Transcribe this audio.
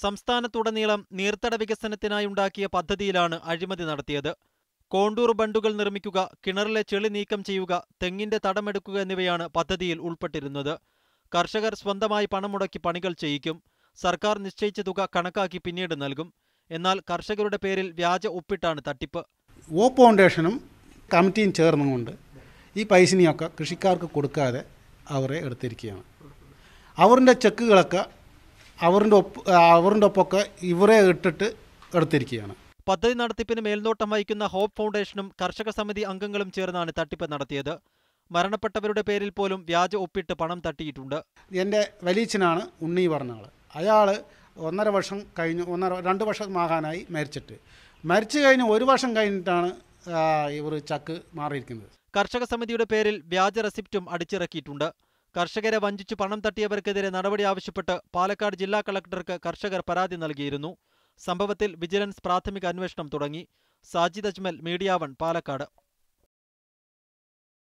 സംസ്ഥാനത്തുടനീളം നീർത്തട വികസനത്തിനായി ഉണ്ടാക്കിയ പദ്ധതിയിലാണ് അഴിമതി നടത്തിയത്. കോണ്ടൂർ ബണ്ടുകൾ നിർമ്മിക്കുക, കിണറിലെ ചെളി നീക്കം ചെയ്യുക, തെങ്ങിന്റെ തടമെടുക്കുക എന്നിവയാണ് പദ്ധതിയിൽ ഉൾപ്പെട്ടിരുന്നത്. കർഷകർ സ്വന്തമായി പണം മുടക്കി പണികൾ ചെയ്യിക്കും. സർക്കാർ നിശ്ചയിച്ച തുക കണക്കാക്കി പിന്നീട് നൽകും. എന്നാൽ കർഷകരുടെ പേരിൽ വ്യാജ ഒപ്പിട്ടാണ് തട്ടിപ്പ്. ഓ ഫൗണ്ടേഷനും കമ്മിറ്റിയും ചേർന്നുകൊണ്ട് ഈ പൈസയൊക്കെ കൃഷിക്കാർക്ക് കൊടുക്കാതെ അവരെ എടുത്തിരിക്കുകയാണ്. അവരുടെ ചെക്കുകളൊക്കെ അവരുടെ ഒപ്പൊക്കെ ഇവരെ ഇട്ടിട്ട് എടുത്തിരിക്കുകയാണ്. പദ്ധതി നടത്തിപ്പിന് മേൽനോട്ടം വഹിക്കുന്ന ഹോപ്പ് ഫൗണ്ടേഷനും കർഷക സമിതി അംഗങ്ങളും ചേർന്നാണ് തട്ടിപ്പ് നടത്തിയത്. മരണപ്പെട്ടവരുടെ പേരിൽ പോലും വ്യാജ ഒപ്പിട്ട് പണം തട്ടിയിട്ടുണ്ട്. എൻ്റെ വലിയച്ഛനാണ് ഉണ്ണി പറഞ്ഞ ആൾ. അയാൾ 1.5 വർഷം കഴിഞ്ഞ് 2 വർഷമാകാനായി മരിച്ചു കഴിഞ്ഞ് 1 വർഷം കഴിഞ്ഞിട്ടാണ് ഇവർ ചക്ക് മാറിയിരിക്കുന്നത്. കർഷക സമിതിയുടെ പേരിൽ വ്യാജ റെസിപ്റ്റും അടിച്ചിറക്കിയിട്ടുണ്ട്. കർഷകരെ വഞ്ചിച്ചു പണം തട്ടിയവർക്കെതിരെ നടപടി ആവശ്യപ്പെട്ട് പാലക്കാട് ജില്ലാ കളക്ടർക്ക് കർഷകർ പരാതി നൽകിയിരുന്നു. സംഭവത്തിൽ വിജിലൻസ് പ്രാഥമിക അന്വേഷണം തുടങ്ങി. സാജിദ് അജ്മൽ, മീഡിയ 1, പാലക്കാട്.